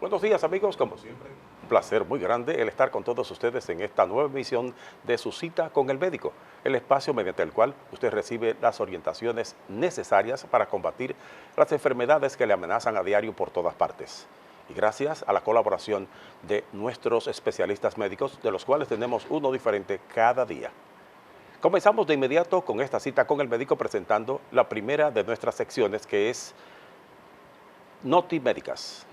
Buenos días amigos, como siempre, un placer muy grande el estar con todos ustedes en esta nueva emisión de su cita con el médico, el espacio mediante el cual usted recibe las orientaciones necesarias para combatir las enfermedades que le amenazan a diario por todas partes. Y gracias a la colaboración de nuestros especialistas médicos, de los cuales tenemos uno diferente cada día. Comenzamos de inmediato con esta cita con el médico presentando la primera de nuestras secciones, que es Noti Médicas.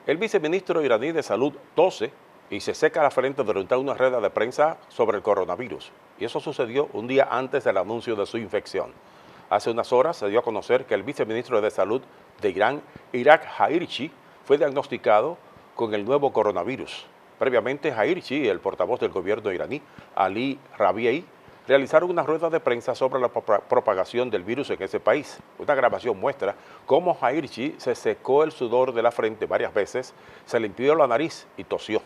El viceministro iraní de Salud tose y se seca la frente durante una rueda de prensa sobre el coronavirus. Y eso sucedió un día antes del anuncio de su infección. Hace unas horas se dio a conocer que el viceministro de Salud de Irán, Iraq Hairchi, fue diagnosticado con el nuevo coronavirus. Previamente, Hairchi y el portavoz del gobierno iraní, Ali Rabiei, realizaron una rueda de prensa sobre la propagación del virus en ese país. Una grabación muestra cómo Hairchi se secó el sudor de la frente varias veces, se limpió la nariz y tosió.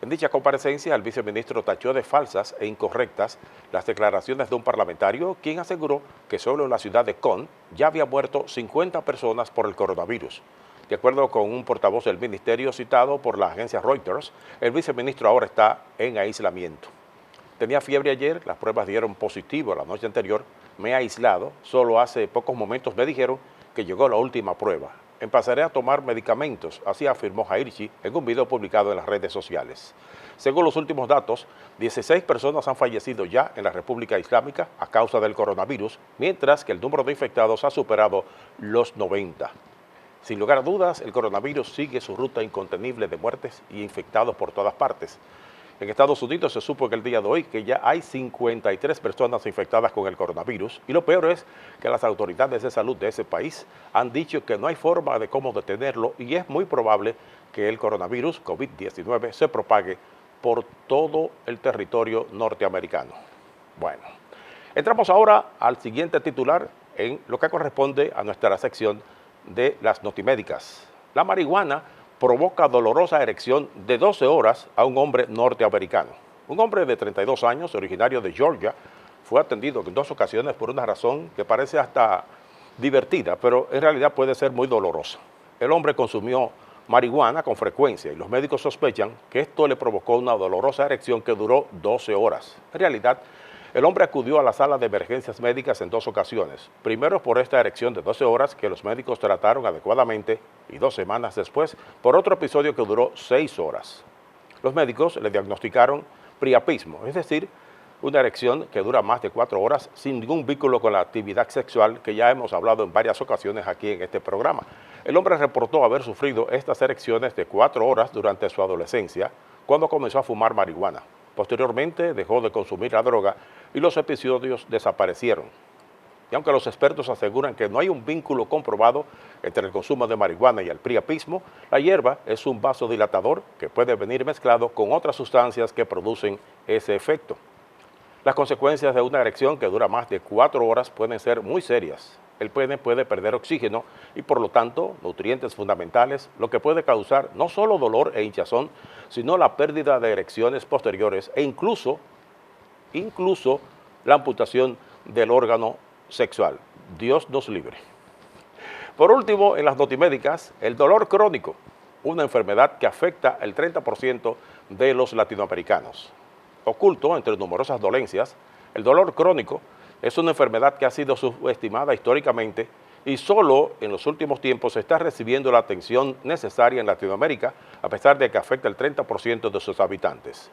En dicha comparecencia, el viceministro tachó de falsas e incorrectas las declaraciones de un parlamentario, quien aseguró que solo en la ciudad de Qom ya había muerto 50 personas por el coronavirus. De acuerdo con un portavoz del ministerio citado por la agencia Reuters, el viceministro ahora está en aislamiento. Tenía fiebre ayer, las pruebas dieron positivo la noche anterior, me he aislado, solo hace pocos momentos me dijeron que llegó la última prueba. Empezaré a tomar medicamentos, así afirmó Hairchi en un video publicado en las redes sociales. Según los últimos datos, 16 personas han fallecido ya en la República Islámica a causa del coronavirus, mientras que el número de infectados ha superado los 90. Sin lugar a dudas, el coronavirus sigue su ruta incontenible de muertes y infectados por todas partes. En Estados Unidos se supo que el día de hoy que ya hay 53 personas infectadas con el coronavirus, y lo peor es que las autoridades de salud de ese país han dicho que no hay forma de cómo detenerlo y es muy probable que el coronavirus COVID-19 se propague por todo el territorio norteamericano. Bueno, entramos ahora al siguiente titular en lo que corresponde a nuestra sección de las notimédicas. La marihuana provoca dolorosa erección de 12 horas a un hombre norteamericano. Un hombre de 32 años, originario de Georgia, fue atendido en 2 ocasiones por una razón que parece hasta divertida, pero en realidad puede ser muy dolorosa. El hombre consumió marihuana con frecuencia y los médicos sospechan que esto le provocó una dolorosa erección que duró 12 horas. En realidad, el hombre acudió a la sala de emergencias médicas en 2 ocasiones. Primero por esta erección de 12 horas que los médicos trataron adecuadamente y 2 semanas después por otro episodio que duró 6 horas. Los médicos le diagnosticaron priapismo, es decir, una erección que dura más de 4 horas sin ningún vínculo con la actividad sexual, que ya hemos hablado en varias ocasiones aquí en este programa. El hombre reportó haber sufrido estas erecciones de 4 horas durante su adolescencia, cuando comenzó a fumar marihuana. Posteriormente dejó de consumir la droga y los episodios desaparecieron. Y aunque los expertos aseguran que no hay un vínculo comprobado entre el consumo de marihuana y el priapismo, la hierba es un vasodilatador que puede venir mezclado con otras sustancias que producen ese efecto. Las consecuencias de una erección que dura más de 4 horas pueden ser muy serias. El pene puede perder oxígeno y por lo tanto nutrientes fundamentales, lo que puede causar no solo dolor e hinchazón, sino la pérdida de erecciones posteriores e incluso la amputación del órgano sexual. Dios nos libre. Por último, en las notimédicas, el dolor crónico, una enfermedad que afecta el 30% de los latinoamericanos. Oculto entre numerosas dolencias, el dolor crónico es una enfermedad que ha sido subestimada históricamente y solo en los últimos tiempos se está recibiendo la atención necesaria en Latinoamérica, a pesar de que afecta el 30% de sus habitantes.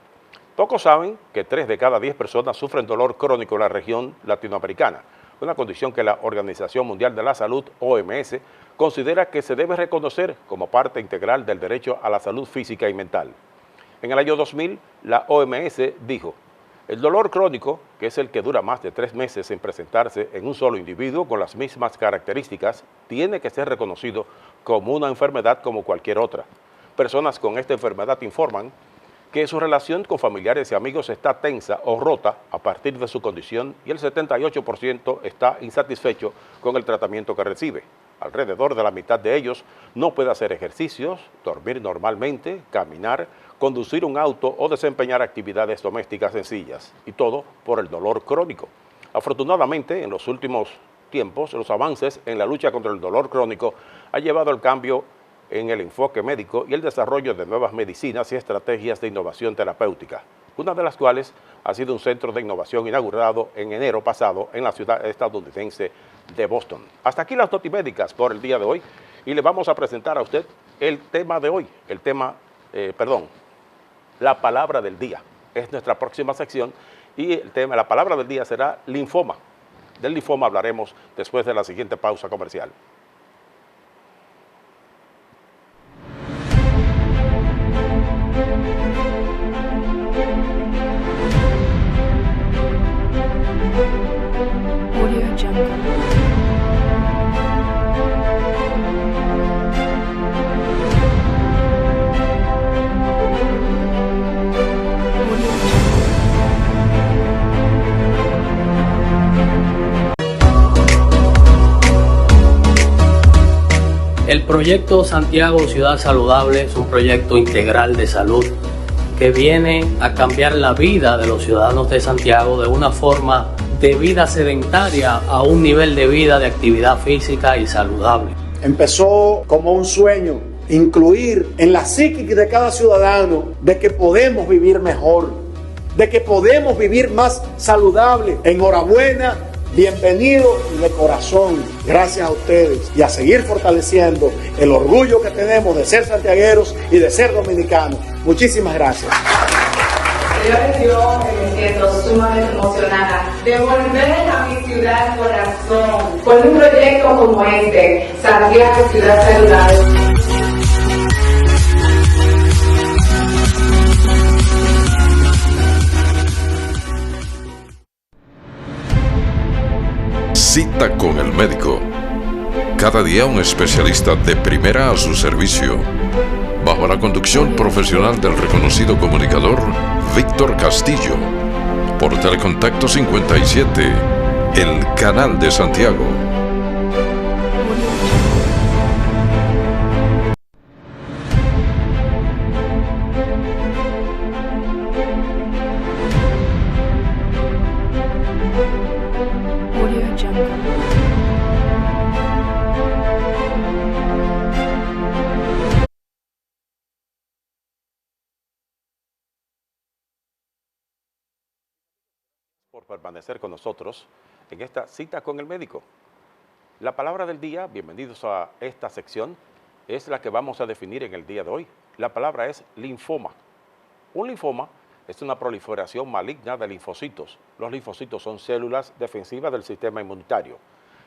Pocos saben que 3 de cada 10 personas sufren dolor crónico en la región latinoamericana, una condición que la Organización Mundial de la Salud, OMS, considera que se debe reconocer como parte integral del derecho a la salud física y mental. En el año 2000, la OMS dijo: el dolor crónico, que es el que dura más de 3 meses sin presentarse en un solo individuo con las mismas características, tiene que ser reconocido como una enfermedad como cualquier otra. Personas con esta enfermedad informan que su relación con familiares y amigos está tensa o rota a partir de su condición y el 78% está insatisfecho con el tratamiento que recibe. Alrededor de la mitad de ellos no puede hacer ejercicios, dormir normalmente, caminar, conducir un auto o desempeñar actividades domésticas sencillas, y todo por el dolor crónico. Afortunadamente, en los últimos tiempos, los avances en la lucha contra el dolor crónico han llevado al cambio en el enfoque médico y el desarrollo de nuevas medicinas y estrategias de innovación terapéutica, una de las cuales ha sido un centro de innovación inaugurado en enero pasado en la ciudad estadounidense de Boston. Hasta aquí las notimédicas por el día de hoy y le vamos a presentar a usted el tema de hoy, la palabra del día. Es nuestra próxima sección y la palabra del día será linfoma. Del linfoma hablaremos después de la siguiente pausa comercial. El proyecto Santiago Ciudad Saludable es un proyecto integral de salud que viene a cambiar la vida de los ciudadanos de Santiago de una forma de vida sedentaria a un nivel de vida de actividad física y saludable. Empezó como un sueño, incluir en la psiquis de cada ciudadano de que podemos vivir mejor, de que podemos vivir más saludable. Enhorabuena. Bienvenido de corazón, gracias a ustedes y a seguir fortaleciendo el orgullo que tenemos de ser santiagueros y de ser dominicanos. Muchísimas gracias. Yo me siento sumamente emocionada de volver a mi ciudad corazón con un proyecto como este, Santiago Ciudad Saludable. Cita con el médico. Cada día un especialista de primera a su servicio. Bajo la conducción profesional del reconocido comunicador Víctor Castillo. Por Telecontacto 57, el canal de Santiago. Por permanecer con nosotros en esta cita con el médico. La palabra del día, bienvenidos a esta sección, es la que vamos a definir en el día de hoy. La palabra es linfoma. Un linfoma es una proliferación maligna de linfocitos. Los linfocitos son células defensivas del sistema inmunitario.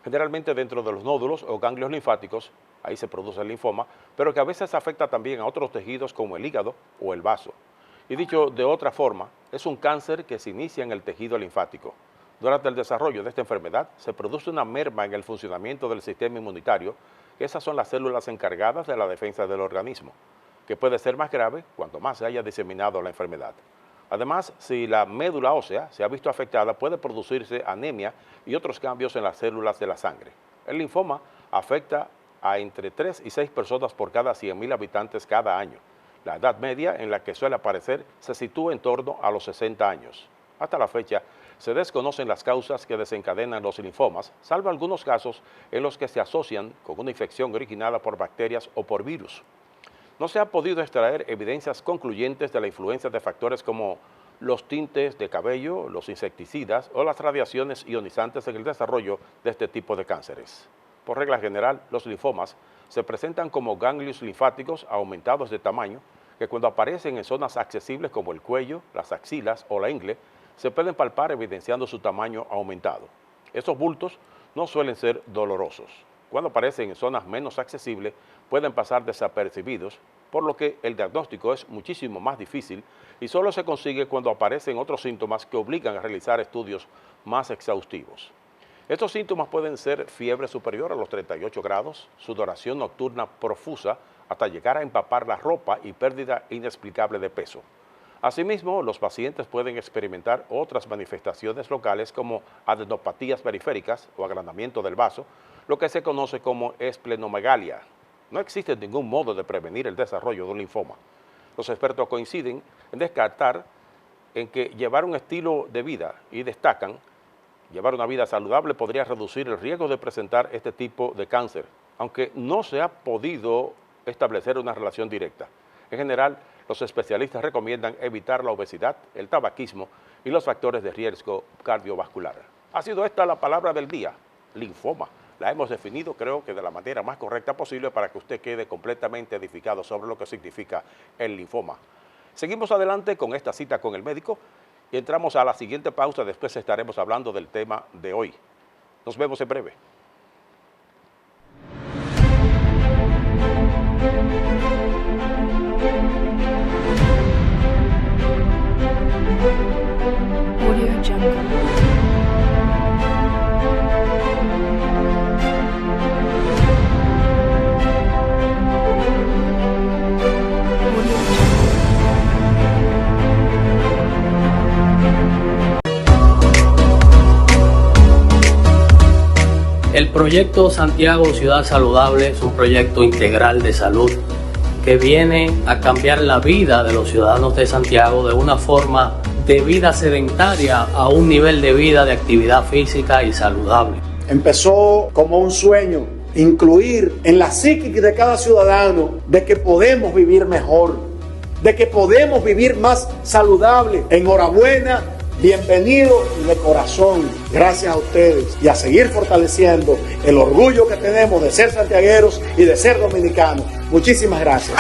Generalmente dentro de los nódulos o ganglios linfáticos, ahí se produce el linfoma, pero que a veces afecta también a otros tejidos como el hígado o el vaso. Y dicho de otra forma, es un cáncer que se inicia en el tejido linfático. Durante el desarrollo de esta enfermedad se produce una merma en el funcionamiento del sistema inmunitario, que esas son las células encargadas de la defensa del organismo, que puede ser más grave cuanto más se haya diseminado la enfermedad. Además, si la médula ósea se ha visto afectada, puede producirse anemia y otros cambios en las células de la sangre. El linfoma afecta a entre 3 y 6 personas por cada 100.000 habitantes cada año. La edad media en la que suele aparecer se sitúa en torno a los 60 años. Hasta la fecha, se desconocen las causas que desencadenan los linfomas, salvo algunos casos en los que se asocian con una infección originada por bacterias o por virus. No se ha podido extraer evidencias concluyentes de la influencia de factores como los tintes de cabello, los insecticidas o las radiaciones ionizantes en el desarrollo de este tipo de cánceres. Por regla general, los linfomas se presentan como ganglios linfáticos aumentados de tamaño que cuando aparecen en zonas accesibles como el cuello, las axilas o la ingle, se pueden palpar evidenciando su tamaño aumentado. Estos bultos no suelen ser dolorosos. Cuando aparecen en zonas menos accesibles, pueden pasar desapercibidos, por lo que el diagnóstico es muchísimo más difícil y solo se consigue cuando aparecen otros síntomas que obligan a realizar estudios más exhaustivos. Estos síntomas pueden ser fiebre superior a los 38 grados, sudoración nocturna profusa hasta llegar a empapar la ropa y pérdida inexplicable de peso. Asimismo, los pacientes pueden experimentar otras manifestaciones locales como adenopatías periféricas o agrandamiento del vaso, lo que se conoce como esplenomegalia. No existe ningún modo de prevenir el desarrollo de un linfoma. Los expertos coinciden en descartar en que llevar un estilo de vida y destacan Llevar una vida saludable podría reducir el riesgo de presentar este tipo de cáncer, aunque no se ha podido establecer una relación directa. En general, los especialistas recomiendan evitar la obesidad, el tabaquismo y los factores de riesgo cardiovascular. Ha sido esta la palabra del día, linfoma. La hemos definido, creo que de la manera más correcta posible para que usted quede completamente edificado sobre lo que significa el linfoma. Seguimos adelante con esta cita con el médico y entramos a la siguiente pausa. Después estaremos hablando del tema de hoy. Nos vemos en breve. Audio Jungle. El proyecto Santiago Ciudad Saludable es un proyecto integral de salud que viene a cambiar la vida de los ciudadanos de Santiago de una forma de vida sedentaria a un nivel de vida de actividad física y saludable. Empezó como un sueño, incluir en la psiquis de cada ciudadano de que podemos vivir mejor, de que podemos vivir más saludable. Enhorabuena, bienvenido de corazón, gracias a ustedes y a seguir fortaleciendo el orgullo que tenemos de ser santiagueros y de ser dominicanos. Muchísimas gracias.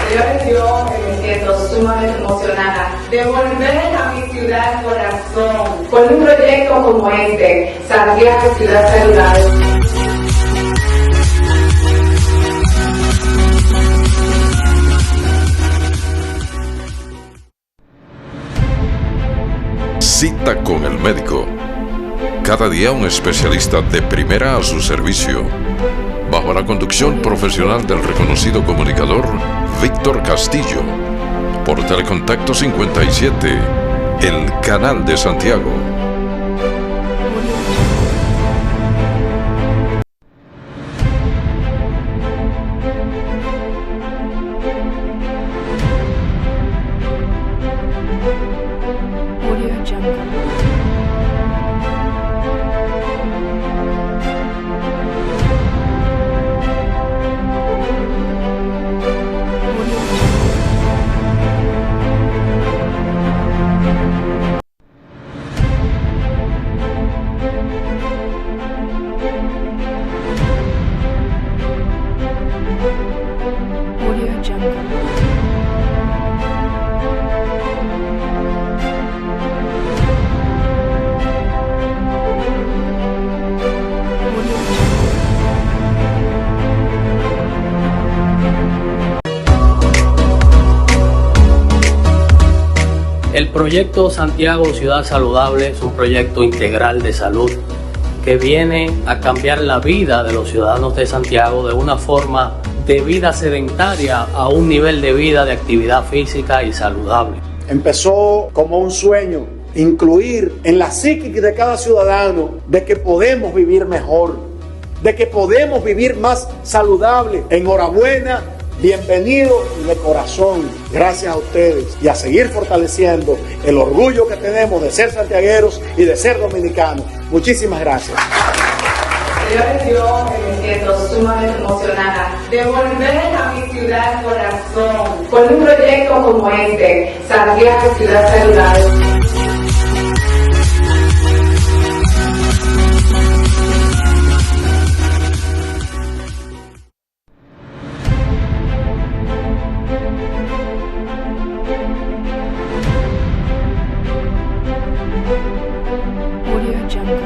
Señores, yo me siento sumamente emocionada de volver a mi ciudad corazón con un proyecto como este, Santiago Ciudad Saludable. Cita con el médico. Cada día un especialista de primera a su servicio. Bajo la conducción profesional del reconocido comunicador Víctor Castillo. Por Telecontacto 57, el canal de Santiago. Audio Jungle. Audio Jungle. El proyecto Santiago Ciudad Saludable es un proyecto integral de salud que viene a cambiar la vida de los ciudadanos de Santiago de una forma de vida sedentaria a un nivel de vida de actividad física y saludable. Empezó como un sueño, incluir en la psiquis de cada ciudadano de que podemos vivir mejor, de que podemos vivir más saludable. Enhorabuena, bienvenido de corazón, gracias a ustedes y a seguir fortaleciendo el orgullo que tenemos de ser santiagueros y de ser dominicanos. Muchísimas gracias. Señores, yo me siento sumamente emocionada de volver a mi ciudad corazón con un proyecto como este, Santiago Ciudad Saludable. Audio Jungle.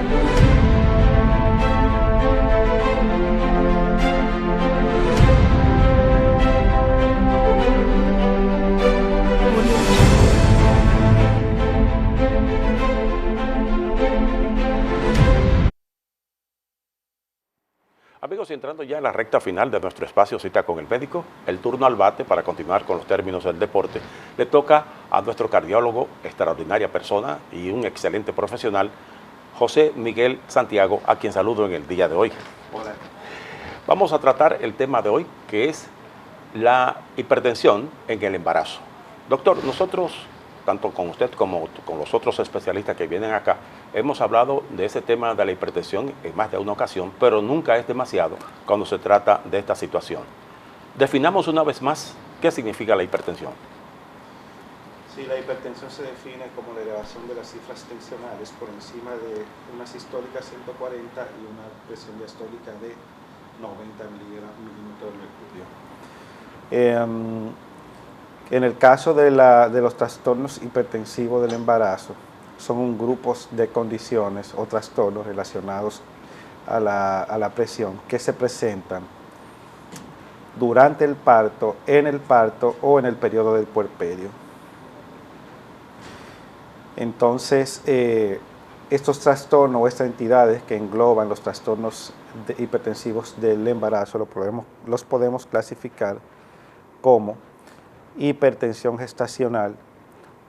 Amigos, y entrando ya en la recta final de nuestro espacio Cita con el Médico, el turno al bate para continuar con los términos del deporte le toca a nuestro cardiólogo, extraordinaria persona y un excelente profesional, José Miguel Santiago, a quien saludo en el día de hoy. Hola. Vamos a tratar el tema de hoy, que es la hipertensión en el embarazo. Doctor, nosotros tanto con usted como con los otros especialistas que vienen acá, hemos hablado de ese tema de la hipertensión en más de una ocasión, pero nunca es demasiado cuando se trata de esta situación. Definamos una vez más qué significa la hipertensión. Sí, la hipertensión se define como la elevación de las cifras tensionales por encima de una sistólica 140 y una presión diastólica de 90 milímetros de mercurio. En el caso de los trastornos hipertensivos del embarazo, son grupos de condiciones o trastornos relacionados a la presión que se presentan durante el parto, en el parto o en el periodo del puerperio. Entonces, estos trastornos o estas entidades que engloban los trastornos hipertensivos del embarazo los podemos clasificar como hipertensión gestacional,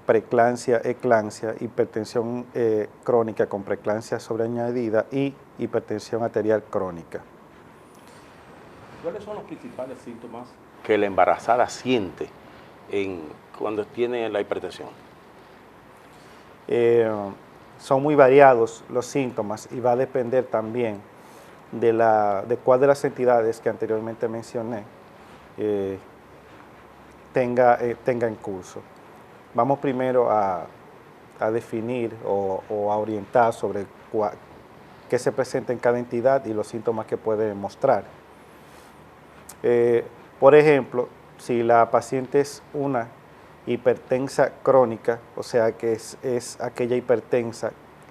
preeclampsia, eclampsia, hipertensión crónica con preeclampsia sobreañadida y hipertensión arterial crónica. ¿Cuáles son los principales síntomas que la embarazada siente cuando tiene la hipertensión? Son muy variados los síntomas y va a depender también de cuál de las entidades que anteriormente mencioné tenga en curso. Vamos primero a definir o a orientar sobre qué se presenta en cada entidad y los síntomas que puede mostrar. Por ejemplo, si la paciente es una hipertensa crónica, o sea que es aquella hipertensa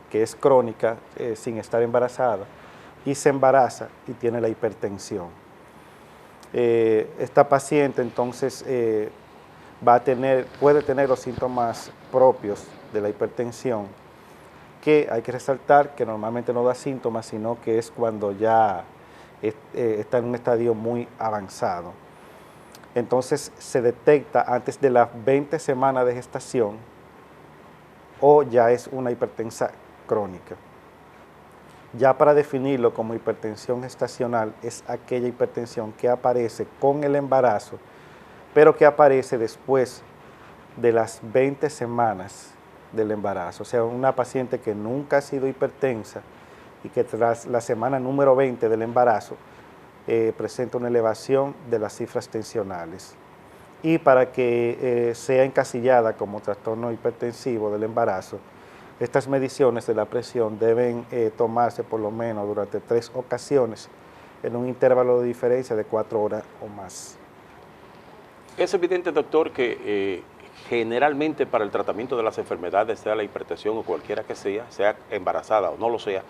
que es crónica sin estar embarazada y se embaraza y tiene la hipertensión. Esta paciente entonces puede tener los síntomas propios de la hipertensión, que hay que resaltar que normalmente no da síntomas, sino que es cuando ya está en un estadio muy avanzado. Entonces se detecta antes de las 20 semanas de gestación o ya es una hipertensa crónica. Ya para definirlo como hipertensión gestacional es aquella hipertensión que aparece con el embarazo, pero que aparece después de las 20 semanas del embarazo. O sea, una paciente que nunca ha sido hipertensa y que tras la semana número 20 del embarazo presenta una elevación de las cifras tensionales. Y para que sea encasillada como trastorno hipertensivo del embarazo, estas mediciones de la presión deben tomarse por lo menos durante 3 ocasiones en un intervalo de diferencia de 4 horas o más. Es evidente, doctor, que generalmente para el tratamiento de las enfermedades, sea la hipertensión o cualquiera que sea embarazada o no lo sea,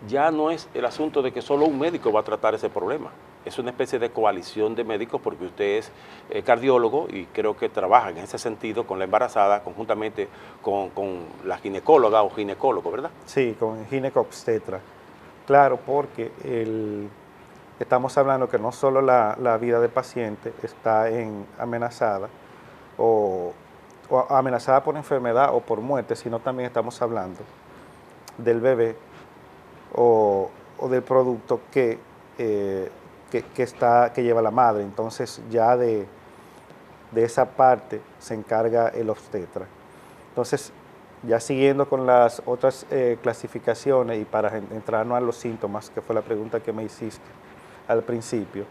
ya no es el asunto de que solo un médico va a tratar ese problema. Es una especie de coalición de médicos porque usted es cardiólogo y creo que trabaja en ese sentido con la embarazada conjuntamente con la ginecóloga o ginecólogo, ¿verdad? Sí, con el ginecobstetra. Claro, porque estamos hablando que no solo la vida del paciente está amenazada o amenazada por enfermedad o por muerte, sino también estamos hablando del bebé o del producto que lleva la madre. Entonces ya de esa parte se encarga el obstetra. Entonces, ya siguiendo con las otras clasificaciones y para entrarnos a los síntomas, que fue la pregunta que me hiciste al principio,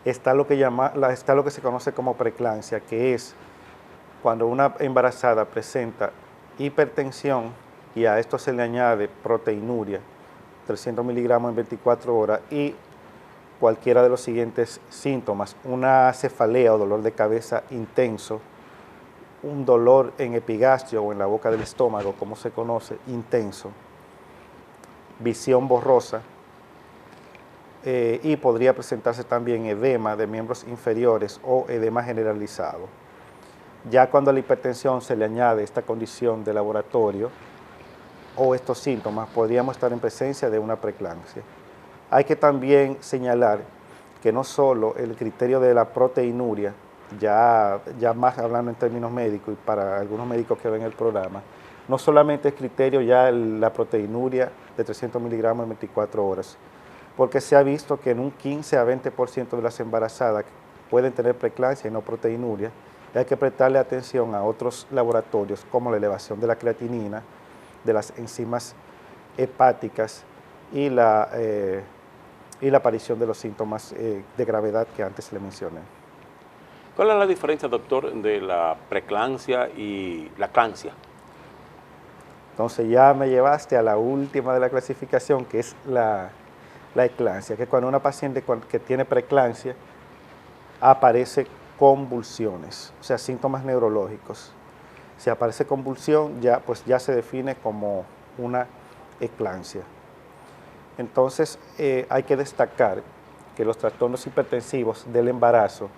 está lo que se conoce como preeclampsia, que es cuando una embarazada presenta hipertensión y a esto se le añade proteinuria, 300 miligramos en 24 horas y cualquiera de los siguientes síntomas: una cefalea o dolor de cabeza intenso, un dolor en epigastrio o en la boca del estómago, como se conoce, intenso, visión borrosa, y podría presentarse también edema de miembros inferiores o edema generalizado. Ya cuando a la hipertensión se le añade esta condición de laboratorio o estos síntomas, podríamos estar en presencia de una preeclampsia. Hay que también señalar que no solo el criterio de la proteinuria, ya más hablando en términos médicos y para algunos médicos que ven el programa, no solamente es criterio ya la proteinuria de 300 miligramos en 24 horas, porque se ha visto que en un 15 a 20% de las embarazadas pueden tener preeclampsia y no proteinuria, Hay que prestarle atención a otros laboratorios como la elevación de la creatinina, de las enzimas hepáticas y la aparición de los síntomas de gravedad que antes le mencioné. ¿Cuál es la diferencia, doctor, de la preeclampsia y la eclampsia? Entonces ya me llevaste a la última de la clasificación, que es la eclampsia, que cuando una paciente que tiene preeclampsia aparece convulsiones, o sea, síntomas neurológicos. Si aparece convulsión, pues ya se define como una eclampsia. Entonces, hay que destacar que los trastornos hipertensivos del embarazo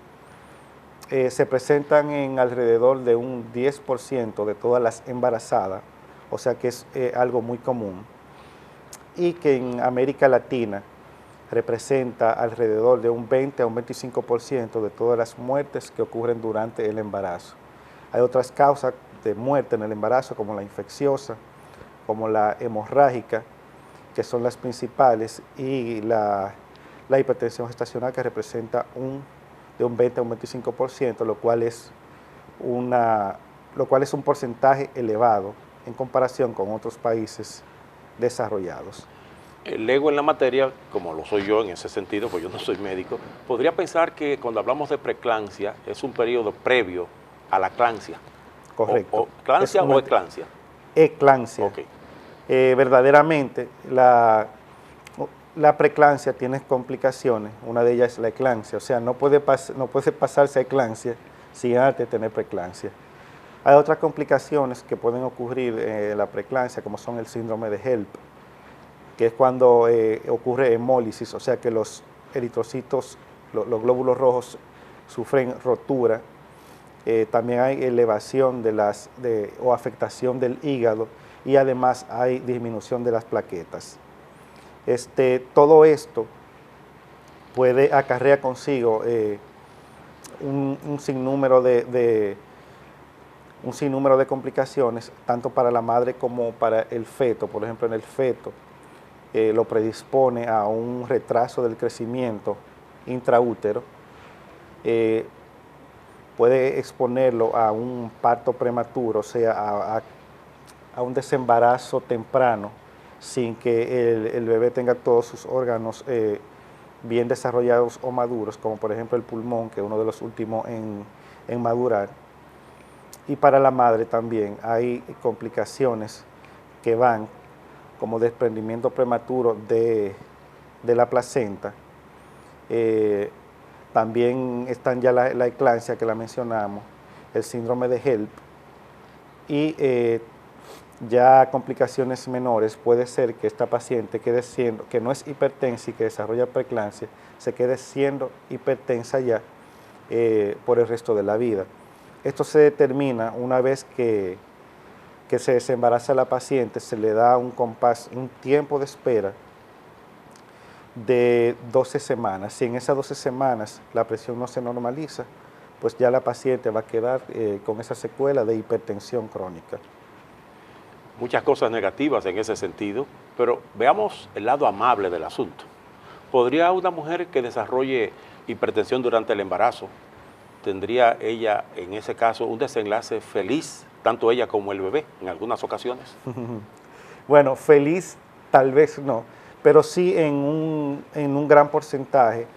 se presentan en alrededor de un 10% de todas las embarazadas, o sea que es algo muy común, y que en América Latina representa alrededor de un 20 a un 25% de todas las muertes que ocurren durante el embarazo. Hay otras causas de muerte en el embarazo, como la infecciosa, como la hemorrágica, que son las principales, y la hipertensión gestacional, que representa de un 20 a un 25%, lo cual es un porcentaje elevado en comparación con otros países desarrollados. El ego en la materia, como lo soy yo en ese sentido, pues yo no soy médico, podría pensar que cuando hablamos de preeclampsia es un periodo previo a la eclampsia. Correcto. ¿Eclampsia o eclampsia? Eclampsia. Okay. Verdaderamente, la preeclampsia tiene complicaciones, una de ellas es la eclampsia, o sea, no puede pasarse a eclampsia sin antes tener preeclampsia. Hay otras complicaciones que pueden ocurrir en la preeclampsia, como son el síndrome de HELLP, que es cuando ocurre hemólisis, o sea que los eritrocitos, los glóbulos rojos sufren rotura. También hay elevación o afectación del hígado, y además hay disminución de las plaquetas. Todo esto puede acarrear consigo un sinnúmero de complicaciones, tanto para la madre como para el feto. Por ejemplo, en el feto lo predispone a un retraso del crecimiento intraútero, puede exponerlo a un parto prematuro, o sea, a un desembarazo temprano, sin que el bebé tenga todos sus órganos bien desarrollados o maduros, como por ejemplo el pulmón, que es uno de los últimos en madurar. Y para la madre también hay complicaciones que van como desprendimiento prematuro de la placenta. También están ya la eclampsia, que la mencionamos, el síndrome de HELLP, y ya complicaciones menores. Puede ser que esta paciente quede siendo, que no es hipertensa y que desarrolla preeclampsia, se quede siendo hipertensa ya por el resto de la vida. Esto se determina una vez que se desembaraza la paciente, se le da un tiempo de espera de 12 semanas. Si en esas 12 semanas la presión no se normaliza, pues ya la paciente va a quedar con esa secuela de hipertensión crónica. Muchas cosas negativas en ese sentido, pero veamos el lado amable del asunto. ¿Podría una mujer que desarrolle hipertensión durante el embarazo, tendría ella en ese caso un desenlace feliz, tanto ella como el bebé, en algunas ocasiones? Bueno, feliz tal vez no, pero sí en un gran porcentaje,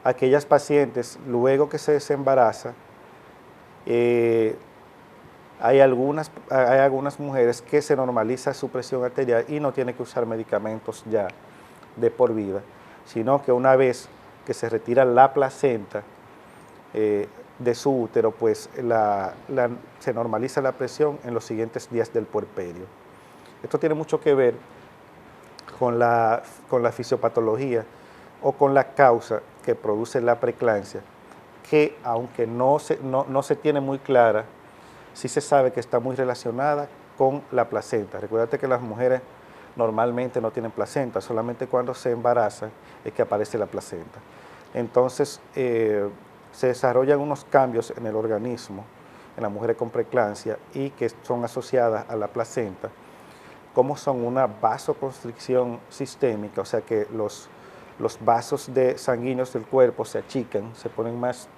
aquellas pacientes, luego que se desembaraza, hay algunas mujeres que se normaliza su presión arterial y no tiene que usar medicamentos ya de por vida, sino que una vez que se retira la placenta de su útero, pues se normaliza la presión en los siguientes días del puerperio. Esto tiene mucho que ver con la fisiopatología o con la causa que produce la preeclampsia, que aunque no se tiene muy clara, sí se sabe que está muy relacionada con la placenta. Recuérdate que las mujeres normalmente no tienen placenta, solamente cuando se embarazan es que aparece la placenta. Entonces, se desarrollan unos cambios en el organismo, en las mujeres con preeclampsia, y que son asociadas a la placenta, como son una vasoconstricción sistémica, o sea que los vasos sanguíneos del cuerpo se achican, se ponen más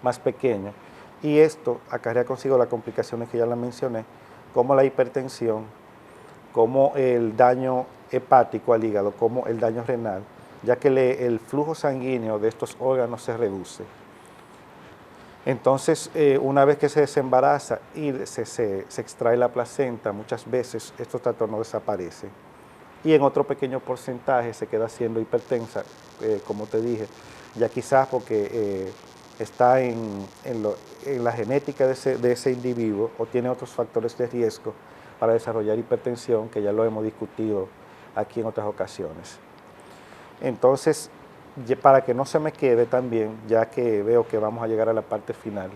más pequeño. Y esto acarrea consigo las complicaciones que ya las mencioné, como la hipertensión, como el daño hepático al hígado, como el daño renal, ya que el flujo sanguíneo de estos órganos se reduce. Entonces, una vez que se desembaraza y se extrae la placenta, muchas veces estos trastornos desaparecen. Y en otro pequeño porcentaje se queda siendo hipertensa, como te dije, ya quizás porque está en la genética de ese individuo o tiene otros factores de riesgo para desarrollar hipertensión, que ya lo hemos discutido aquí en otras ocasiones. Entonces, para que no se me quede también, ya que veo que vamos a llegar a la parte final,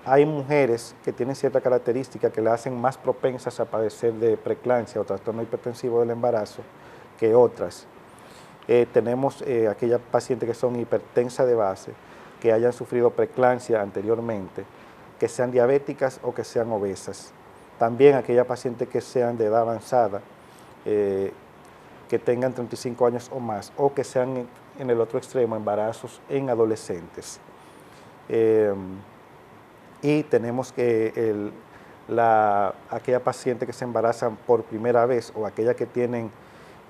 hay mujeres que tienen cierta característica que la hacen más propensas a padecer de preeclampsia o trastorno hipertensivo del embarazo que otras. Tenemos aquellas pacientes que son hipertensas de base, que hayan sufrido preeclampsia anteriormente, que sean diabéticas o que sean obesas. También aquellas pacientes que sean de edad avanzada, que tengan 35 años o más, o que sean en el otro extremo embarazos en adolescentes. Y tenemos que aquellas pacientes que se embarazan por primera vez o aquellas que tienen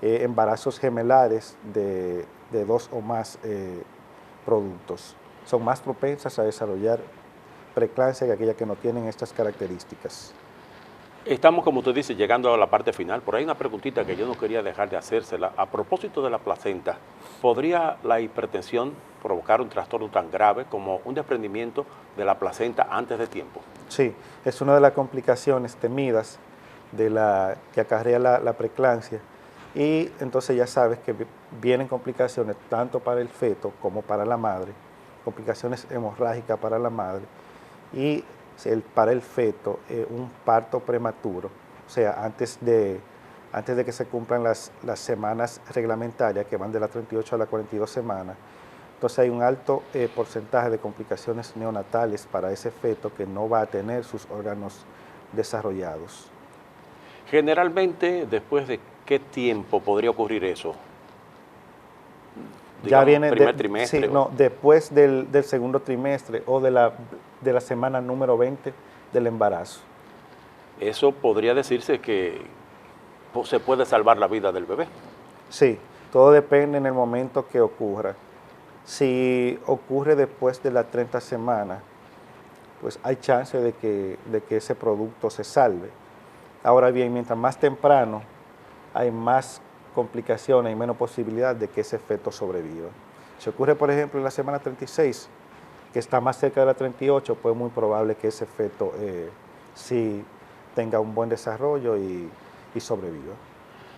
embarazos gemelares de 2 o más productos, son más propensas a desarrollar preeclampsia que aquellas que no tienen estas características. Estamos, como usted dice, llegando a la parte final. Por ahí una preguntita que yo no quería dejar de hacérsela. A propósito de la placenta, ¿podría la hipertensión provocar un trastorno tan grave como un desprendimiento de la placenta antes de tiempo? Sí, es una de las complicaciones temidas que acarrea la preeclampsia. Y entonces ya sabes que vienen complicaciones tanto para el feto como para la madre, complicaciones hemorrágicas para la madre y para el feto un parto prematuro, o sea, antes de que se cumplan las semanas reglamentarias, que van de las 38 a las 42 semanas. Entonces hay un alto porcentaje de complicaciones neonatales para ese feto que no va a tener sus órganos desarrollados. Generalmente, ¿después de qué tiempo podría ocurrir eso? Ya Digamos, viene primer trimestre. Sí, no, después del segundo trimestre o de la semana número 20 del embarazo. Eso podría decirse que se puede salvar la vida del bebé. Sí, todo depende en el momento que ocurra. Si ocurre después de las 30 semanas, pues hay chance de que ese producto se salve. Ahora bien, mientras más temprano, hay más complicaciones y menos posibilidad de que ese feto sobreviva. Si ocurre, por ejemplo, en la semana 36, que está más cerca de la 38, pues es muy probable que ese feto sí tenga un buen desarrollo y sobreviva.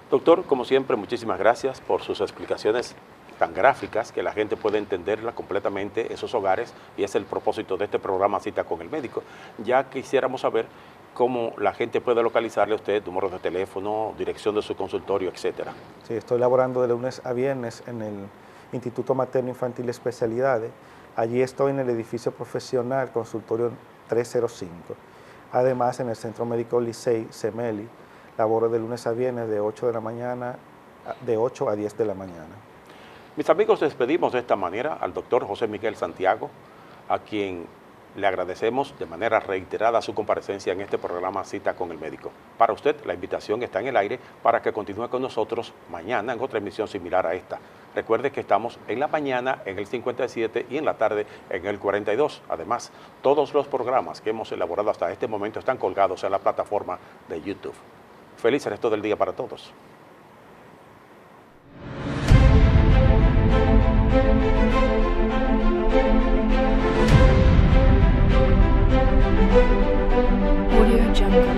Doctor, como siempre, muchísimas gracias por sus explicaciones tan gráficas que la gente puede entenderla completamente en sus hogares, y es el propósito de este programa Cita con el Médico. Ya quisiéramos saber cómo la gente puede localizarle a usted, números de teléfono, dirección de su consultorio, etcétera. Sí, estoy laborando de lunes a viernes en el Instituto Materno Infantil de Especialidades. Allí estoy en el edificio profesional, consultorio 305. Además, en el Centro Médico Licey, Semeli, laboro de lunes a viernes de 8 a 10 de la mañana. Mis amigos, despedimos de esta manera al doctor José Miguel Santiago, a quien le agradecemos de manera reiterada su comparecencia en este programa Cita con el Médico. Para usted, la invitación está en el aire para que continúe con nosotros mañana en otra emisión similar a esta. Recuerde que estamos en la mañana en el 57 y en la tarde en el 42. Además, todos los programas que hemos elaborado hasta este momento están colgados en la plataforma de YouTube. Feliz resto del día para todos.